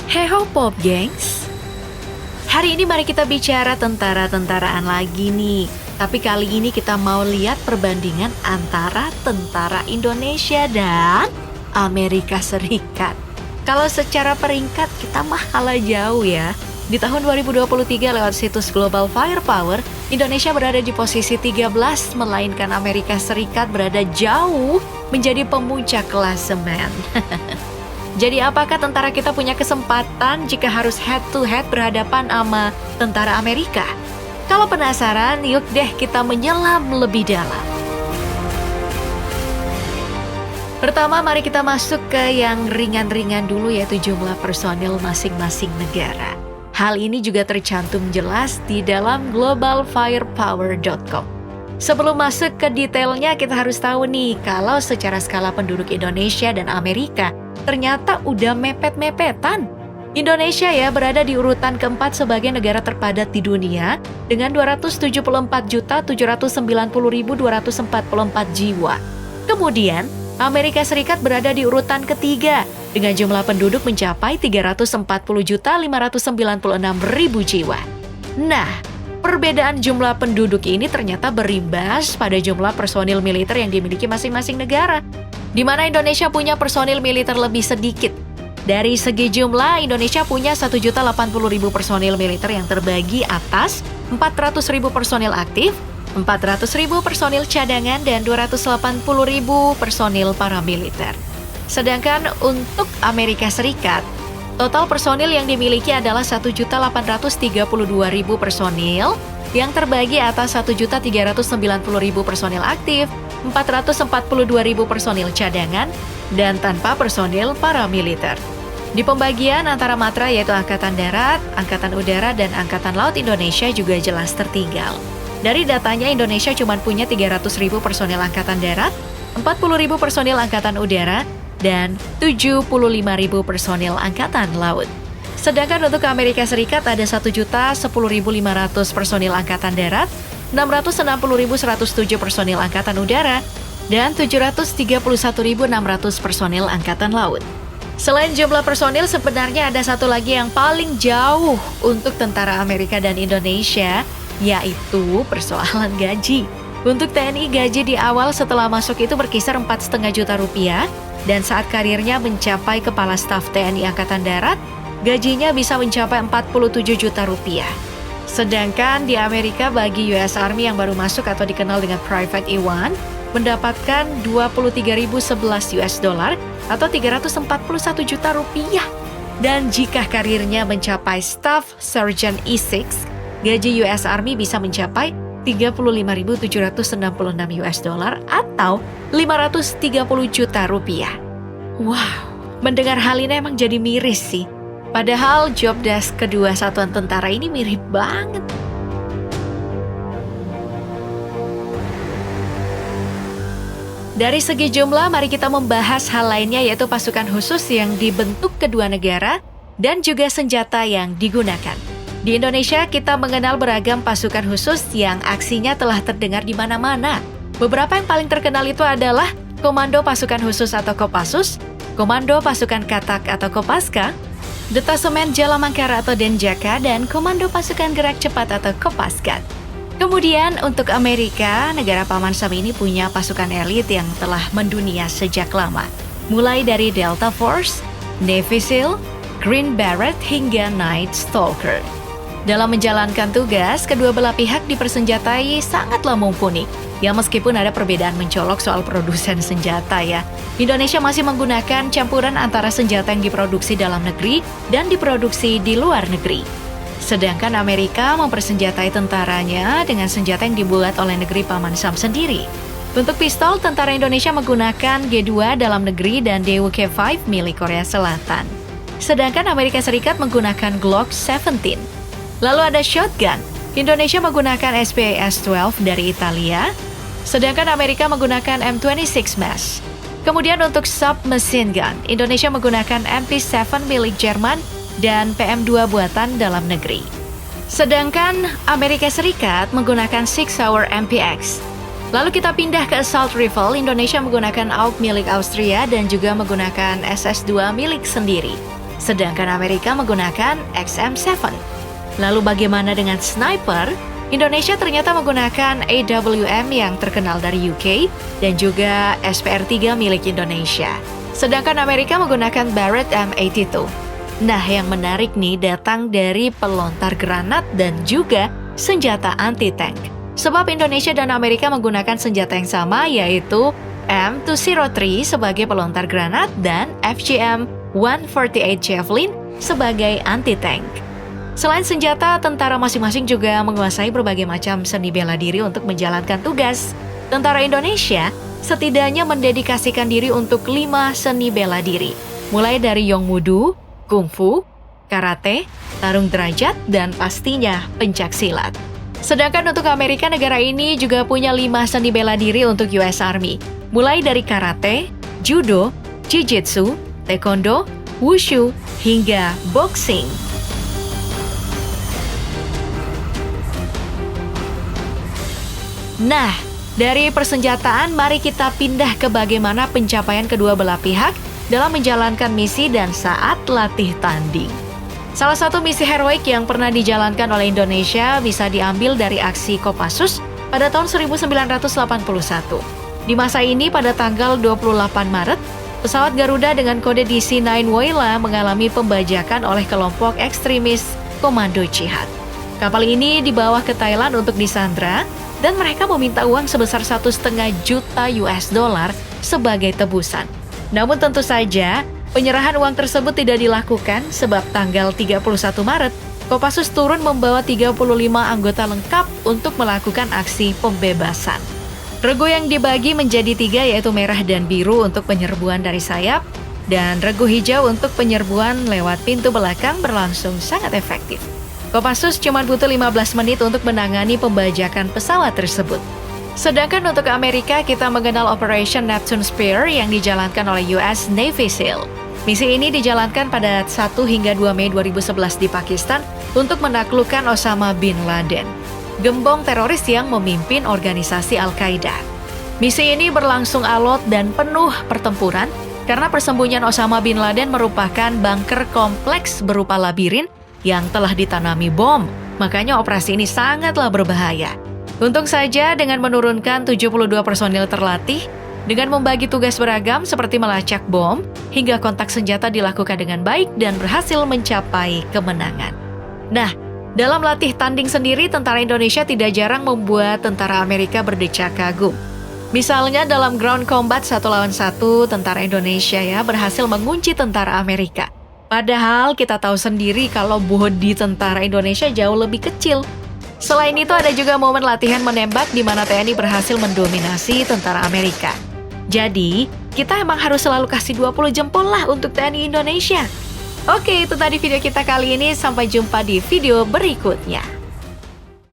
Heho Pop Gengs, hari ini mari kita bicara tentara-tentaraan lagi nih. Tapi kali ini kita mau lihat perbandingan antara tentara Indonesia dan Amerika Serikat. Kalau secara peringkat kita mah kalah jauh ya. Di tahun 2023 lewat situs Global Firepower, Indonesia berada di posisi 13, melainkan Amerika Serikat berada jauh menjadi pemuncak klasemen. Jadi apakah tentara kita punya kesempatan jika harus head to head berhadapan sama tentara Amerika? Kalau penasaran, yuk deh kita menyelam lebih dalam. Pertama, mari kita masuk ke yang ringan-ringan dulu, yaitu jumlah personil masing-masing negara. Hal ini juga tercantum jelas di dalam globalfirepower.com. Sebelum masuk ke detailnya, kita harus tahu nih, kalau secara skala penduduk Indonesia dan Amerika, ternyata udah mepet-mepetan. Indonesia ya berada di urutan keempat sebagai negara terpadat di dunia dengan 274.790.244 jiwa. Kemudian, Amerika Serikat berada di urutan ketiga dengan jumlah penduduk mencapai 340.596.000 jiwa. Nah, perbedaan jumlah penduduk ini ternyata berimbas pada jumlah personil militer yang dimiliki masing-masing negara, di mana Indonesia punya personil militer lebih sedikit. Dari segi jumlah, Indonesia punya 1.080.000 personil militer yang terbagi atas 400.000 personil aktif, 400.000 personil cadangan, dan 280.000 personil paramiliter. Sedangkan untuk Amerika Serikat, total personil yang dimiliki adalah 1.832.000 personil yang terbagi atas 1.390.000 personil aktif, 442.000 personil cadangan, dan tanpa personil paramiliter. Di pembagian antara matra yaitu Angkatan Darat, Angkatan Udara, dan Angkatan Laut Indonesia juga jelas tertinggal. Dari datanya Indonesia cuma punya 300.000 personil Angkatan Darat, 40.000 personil Angkatan Udara, dan 75.000 personil Angkatan Laut. Sedangkan untuk Amerika Serikat ada 1.010.500 personil Angkatan Darat, 660.107 personil Angkatan Udara, dan 731.600 personil Angkatan Laut. Selain jumlah personil, sebenarnya ada satu lagi yang paling jauh untuk tentara Amerika dan Indonesia, yaitu persoalan gaji. Untuk TNI, gaji di awal setelah masuk itu berkisar 4,5 juta rupiah, dan saat karirnya mencapai Kepala Staf TNI Angkatan Darat, gajinya bisa mencapai 47 juta rupiah. Sedangkan di Amerika bagi US Army yang baru masuk atau dikenal dengan Private E1, mendapatkan 23.011 US dollar atau 341 juta rupiah. Dan jika karirnya mencapai Staff Sergeant E6, gaji US Army bisa mencapai 35.766 US dollar atau 530 juta rupiah. Wow, mendengar hal ini emang jadi miris sih. Padahal job desk kedua satuan tentara ini mirip banget. Dari segi jumlah, mari kita membahas hal lainnya, yaitu pasukan khusus yang dibentuk kedua negara dan juga senjata yang digunakan. Di Indonesia, kita mengenal beragam pasukan khusus yang aksinya telah terdengar di mana-mana. Beberapa yang paling terkenal itu adalah Komando Pasukan Khusus atau Kopassus, Komando Pasukan Katak atau Kopaska, Detasemen Jalamangkara atau Denjaka, dan Komando Pasukan Gerak Cepat atau Kopaskat. Kemudian untuk Amerika, negara Paman Sam ini punya pasukan elit yang telah mendunia sejak lama. Mulai dari Delta Force, Navy SEAL, Green Beret, hingga Night Stalker. Dalam menjalankan tugas, kedua belah pihak dipersenjatai sangatlah mumpuni. Ya meskipun ada perbedaan mencolok soal produsen senjata ya. Indonesia masih menggunakan campuran antara senjata yang diproduksi dalam negeri dan diproduksi di luar negeri. Sedangkan Amerika mempersenjatai tentaranya dengan senjata yang dibuat oleh negeri Paman Sam sendiri. Untuk pistol, tentara Indonesia menggunakan G2 dalam negeri dan DWK-5 milik Korea Selatan. Sedangkan Amerika Serikat menggunakan Glock 17. Lalu ada shotgun. Indonesia menggunakan SPAS-12 dari Italia, sedangkan Amerika menggunakan M26 Mesh. Kemudian untuk submachine gun, Indonesia menggunakan MP7 milik Jerman dan PM2 buatan dalam negeri. Sedangkan Amerika Serikat menggunakan Sig Sauer MPX. Lalu kita pindah ke assault rifle, Indonesia menggunakan AUK milik Austria dan juga menggunakan SS-2 milik sendiri. Sedangkan Amerika menggunakan XM7. Lalu bagaimana dengan sniper? Indonesia ternyata menggunakan AWM yang terkenal dari UK dan juga SPR-3 milik Indonesia. Sedangkan Amerika menggunakan Barrett M82. Nah, yang menarik nih datang dari pelontar granat dan juga senjata anti-tank. Sebab Indonesia dan Amerika menggunakan senjata yang sama, yaitu M203 sebagai pelontar granat dan FGM-148 Javelin sebagai anti-tank. Selain senjata, tentara masing-masing juga menguasai berbagai macam seni bela diri untuk menjalankan tugas. Tentara Indonesia setidaknya mendedikasikan diri untuk 5 seni bela diri, mulai dari Yongmudu, Kungfu, Karate, Tarung Derajat, dan pastinya pencaksilat. Sedangkan untuk Amerika, negara ini juga punya 5 seni bela diri untuk US Army, mulai dari Karate, Judo, Jiu-Jitsu, Taekwondo, Wushu, hingga Boxing. Nah, dari persenjataan, mari kita pindah ke bagaimana pencapaian kedua belah pihak dalam menjalankan misi dan saat latih tanding. Salah satu misi heroik yang pernah dijalankan oleh Indonesia bisa diambil dari aksi Kopassus pada tahun 1981. Di masa ini, pada tanggal 28 Maret, pesawat Garuda dengan kode DC-9 Woyla mengalami pembajakan oleh kelompok ekstremis Komando Jihad. Kapal ini dibawa ke Thailand untuk disandra, dan mereka meminta uang sebesar 1,5 juta US dollar sebagai tebusan. Namun tentu saja, penyerahan uang tersebut tidak dilakukan sebab tanggal 31 Maret, Kopassus turun membawa 35 anggota lengkap untuk melakukan aksi pembebasan. Regu yang dibagi menjadi 3 yaitu merah dan biru untuk penyerbuan dari sayap, dan regu hijau untuk penyerbuan lewat pintu belakang berlangsung sangat efektif. Kopassus cuma butuh 15 menit untuk menangani pembajakan pesawat tersebut. Sedangkan untuk Amerika, kita mengenal Operation Neptune Spear yang dijalankan oleh US Navy SEAL. Misi ini dijalankan pada 1 hingga 2 Mei 2011 di Pakistan untuk menaklukkan Osama bin Laden, gembong teroris yang memimpin organisasi Al-Qaeda. Misi ini berlangsung alot dan penuh pertempuran karena persembunyian Osama bin Laden merupakan bunker kompleks berupa labirin yang telah ditanami bom, makanya operasi ini sangatlah berbahaya. Untung saja dengan menurunkan 72 personil terlatih, dengan membagi tugas beragam seperti melacak bom, hingga kontak senjata dilakukan dengan baik dan berhasil mencapai kemenangan. Nah, dalam latih tanding sendiri, tentara Indonesia tidak jarang membuat tentara Amerika berdecak kagum. Misalnya dalam ground combat 1 lawan 1, tentara Indonesia berhasil mengunci tentara Amerika. Padahal kita tahu sendiri kalau bodi tentara Indonesia jauh lebih kecil. Selain itu ada juga momen latihan menembak di mana TNI berhasil mendominasi tentara Amerika. Jadi, kita emang harus selalu kasih 20 jempol lah untuk TNI Indonesia. Oke, itu tadi video kita kali ini. Sampai jumpa di video berikutnya.